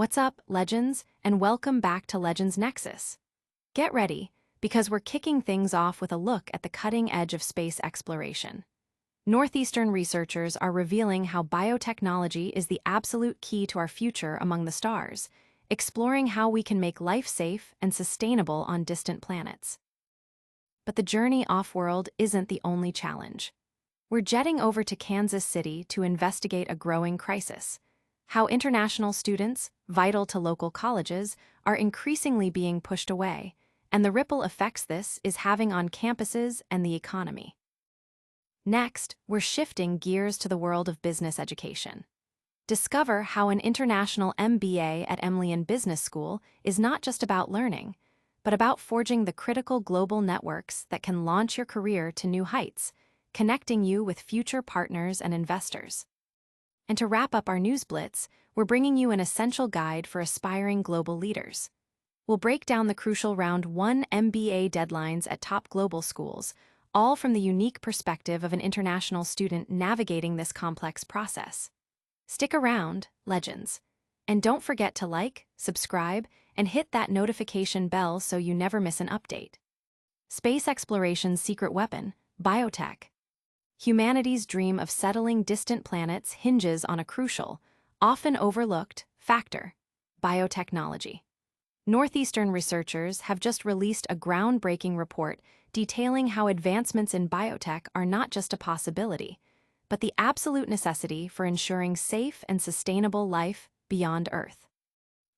What's up, Legends, and welcome back to Legends Nexus. Get ready, because we're kicking things off with a look at the cutting edge of space exploration. Northeastern researchers are revealing how biotechnology is the absolute key to our future among the stars, exploring how we can make life safe and sustainable on distant planets. But the journey off-world isn't the only challenge. We're jetting over to Kansas City to investigate a growing crisis: how international students, vital to local colleges, are increasingly being pushed away, and the ripple effects this is having on campuses and the economy. Next, we're shifting gears to the world of business education. Discover how an International MBA at Emlyon Business School is not just about learning, but about forging the critical global networks that can launch your career to new heights, connecting you with future partners and investors. And to wrap up our news blitz, we're bringing you an essential guide for aspiring global leaders. We'll break down the crucial Round 1 MBA deadlines at top global schools, all from the unique perspective of an international student navigating this complex process. Stick around, Legends. And don't forget to like, subscribe, and hit that notification bell so you never miss an update. Space exploration's secret weapon, biotech. Humanity's dream of settling distant planets hinges on a crucial, often overlooked, factor: biotechnology. Northeastern researchers have just released a groundbreaking report detailing how advancements in biotech are not just a possibility, but the absolute necessity for ensuring safe and sustainable life beyond Earth.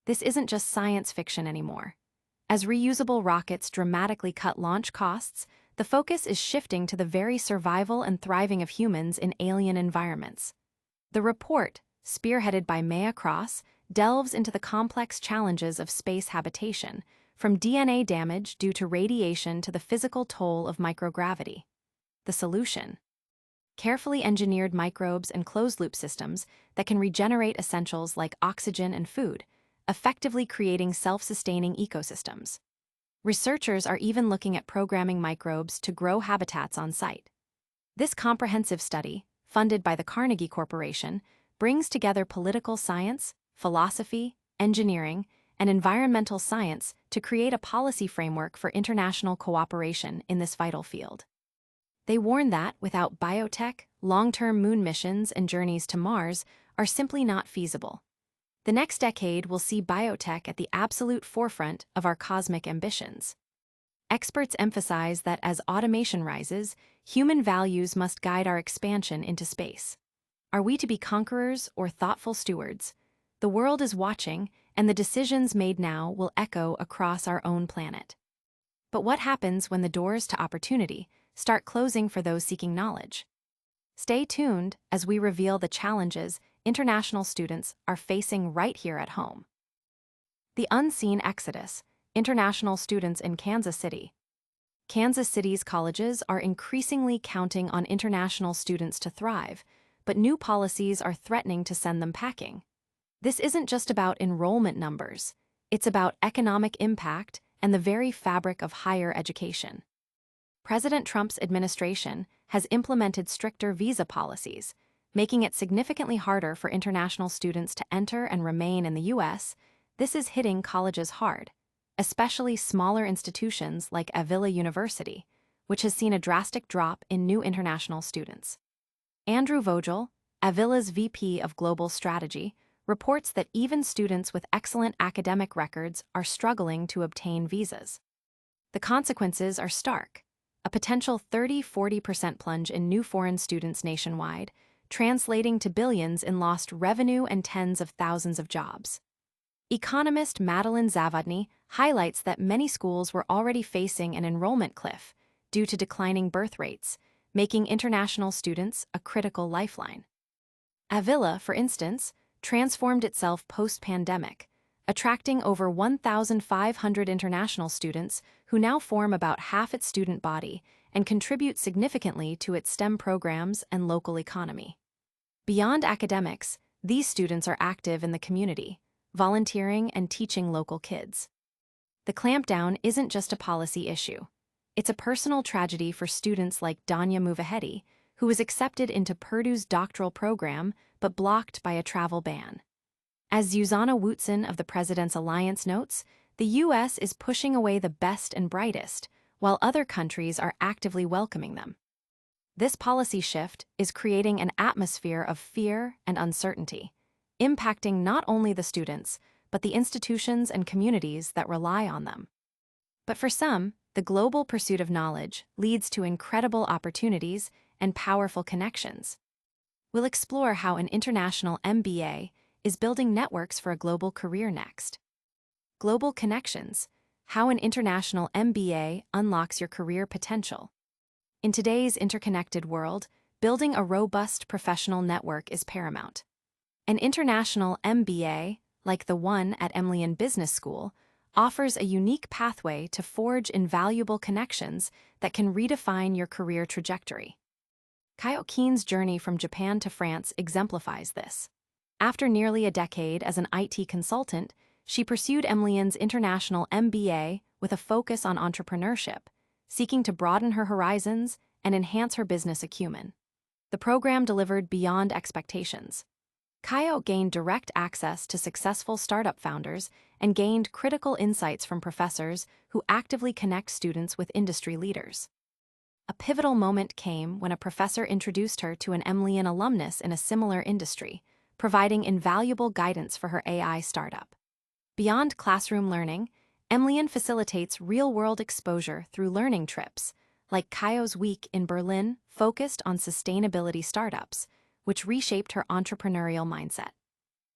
This isn't just science fiction anymore. As reusable rockets dramatically cut launch costs, the focus is shifting to the very survival and thriving of humans in alien environments. The report, spearheaded by Maya Cross, delves into the complex challenges of space habitation, from DNA damage due to radiation to the physical toll of microgravity. The solution: carefully engineered microbes and closed-loop systems that can regenerate essentials like oxygen and food, effectively creating self-sustaining ecosystems. Researchers are even looking at programming microbes to grow habitats on site. This comprehensive study, funded by the Carnegie Corporation, brings together political science, philosophy, engineering, and environmental science to create a policy framework for international cooperation in this vital field. They warn that, without biotech, long-term moon missions and journeys to Mars are simply not feasible. The next decade will see biotech at the absolute forefront of our cosmic ambitions. Experts emphasize that as automation rises, human values must guide our expansion into space. Are we to be conquerors or thoughtful stewards? The world is watching, and the decisions made now will echo across our own planet. But what happens when the doors to opportunity start closing for those seeking knowledge? Stay tuned as we reveal the challenges international students are facing right here at home. The unseen exodus: international students in Kansas City. Kansas City's colleges are increasingly counting on international students to thrive, but new policies are threatening to send them packing. This isn't just about enrollment numbers, it's about economic impact and the very fabric of higher education. President Trump's administration has implemented stricter visa policies, making it significantly harder for international students to enter and remain in the U.S. This is hitting colleges hard, especially smaller institutions like Avila University, which has seen a drastic drop in new international students. Andrew Vogel, Avila's VP of Global Strategy, reports that even students with excellent academic records are struggling to obtain visas. The consequences are stark: a potential 30–40% plunge in new foreign students nationwide, translating to billions in lost revenue and tens of thousands of jobs. Economist Madeline Zavodny highlights that many schools were already facing an enrollment cliff due to declining birth rates, making international students a critical lifeline. Avila, for instance, transformed itself post-pandemic, attracting over 1,500 international students who now form about half its student body and contribute significantly to its STEM programs and local economy. Beyond academics, these students are active in the community, volunteering and teaching local kids. The clampdown isn't just a policy issue. It's a personal tragedy for students like Danya Muvahedi, who was accepted into Purdue's doctoral program but blocked by a travel ban. As Zuzana Wootson of the President's Alliance notes, the U.S. is pushing away the best and brightest, while other countries are actively welcoming them. This policy shift is creating an atmosphere of fear and uncertainty, impacting not only the students, but the institutions and communities that rely on them. But for some, the global pursuit of knowledge leads to incredible opportunities and powerful connections. We'll explore how an international MBA is building networks for a global career next. Global connections: how an international MBA unlocks your career potential. In today's interconnected world, building a robust professional network is paramount. An international MBA, like the one at Emlyon Business School, offers a unique pathway to forge invaluable connections that can redefine your career trajectory. Kaio Keen's journey from Japan to France exemplifies this. After nearly a decade as an IT consultant, she pursued Emlyon's International MBA with a focus on entrepreneurship, seeking to broaden her horizons and enhance her business acumen. The program delivered beyond expectations. Kaio gained direct access to successful startup founders and gained critical insights from professors who actively connect students with industry leaders. A pivotal moment came when a professor introduced her to an Emlyon alumnus in a similar industry, providing invaluable guidance for her AI startup. Beyond classroom learning, Emlyon facilitates real-world exposure through learning trips, like Kaio's week in Berlin focused on sustainability startups, which reshaped her entrepreneurial mindset.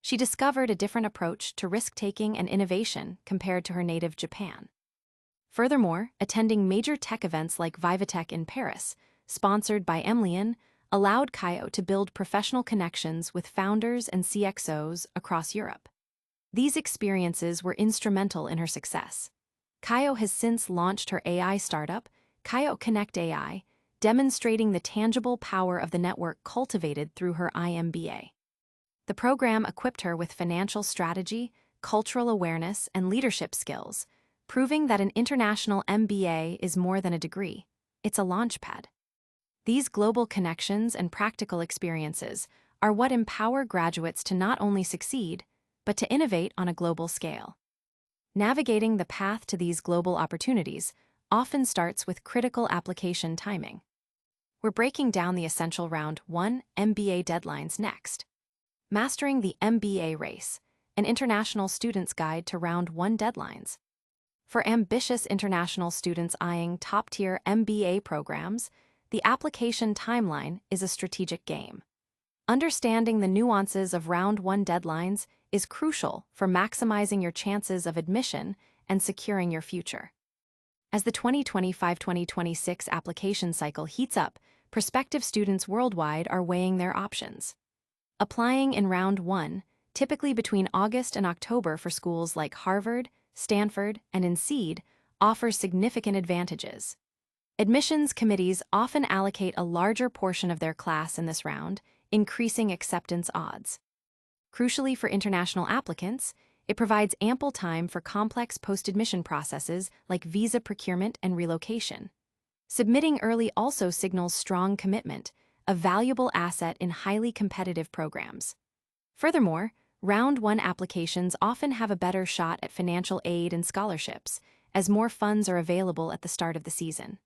She discovered a different approach to risk-taking and innovation compared to her native Japan. Furthermore, attending major tech events like Biotech in Paris, sponsored by Emlyon, allowed Kaio to build professional connections with founders and CXOs across Europe. These experiences were instrumental in her success. Kaio has since launched her AI startup, Kaio Connect AI, demonstrating the tangible power of the network cultivated through her IMBA. The program equipped her with financial strategy, cultural awareness, and leadership skills, proving that an international MBA is more than a degree, it's a launchpad. These global connections and practical experiences are what empower graduates to not only succeed, but to innovate on a global scale. Navigating the path to these global opportunities often starts with critical application timing. We're breaking down the essential Round 1 MBA deadlines next. Mastering the MBA Race, an international student's guide to Round 1 deadlines. For ambitious international students eyeing top-tier MBA programs, the application timeline is a strategic game. Understanding the nuances of Round 1 deadlines is crucial for maximizing your chances of admission and securing your future. As the 2025-2026 application cycle heats up, prospective students worldwide are weighing their options. Applying in Round 1, typically between August and October for schools like Harvard, Stanford, and INSEAD, offers significant advantages. Admissions committees often allocate a larger portion of their class in this round, increasing acceptance odds. Crucially for international applicants, it provides ample time for complex post-admission processes like visa procurement and relocation. Submitting early also signals strong commitment, a valuable asset in highly competitive programs. Furthermore, Round 1 applications often have a better shot at financial aid and scholarships, as more funds are available at the start of the season.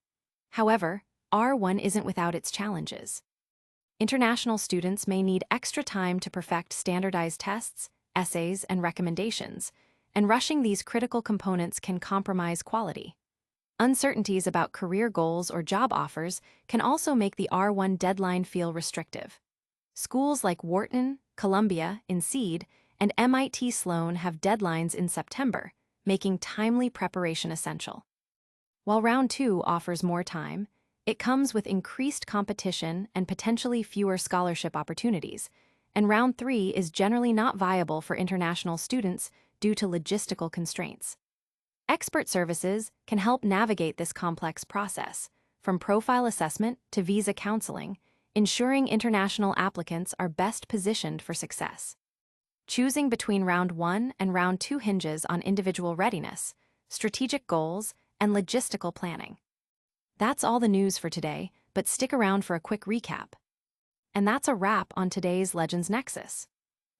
However, R1 isn't without its challenges. International students may need extra time to perfect standardized tests, essays, and recommendations, and rushing these critical components can compromise quality. Uncertainties about career goals or job offers can also make the R1 deadline feel restrictive. Schools like Wharton, Columbia, INSEAD, and MIT Sloan have deadlines in September, making timely preparation essential. While Round 2 offers more time, it comes with increased competition and potentially fewer scholarship opportunities, and Round 3 is generally not viable for international students due to logistical constraints. Expert services can help navigate this complex process, from profile assessment to visa counseling, ensuring international applicants are best positioned for success. Choosing between Round 1 and Round 2 hinges on individual readiness, strategic goals, and logistical planning. That's all the news for today, but stick around for a quick recap. And that's a wrap on today's Legends Nexus.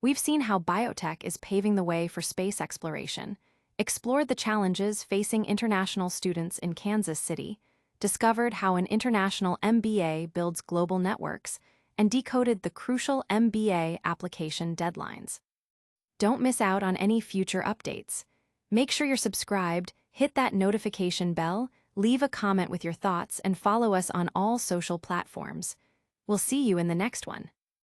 We've seen how biotech is paving the way for space exploration, explored the challenges facing international students in Kansas City, discovered how an international MBA builds global networks, and decoded the crucial MBA application deadlines. Don't miss out on any future updates. Make sure you're subscribed, hit that notification bell, leave a comment with your thoughts, and follow us on all social platforms. We'll see you in the next one.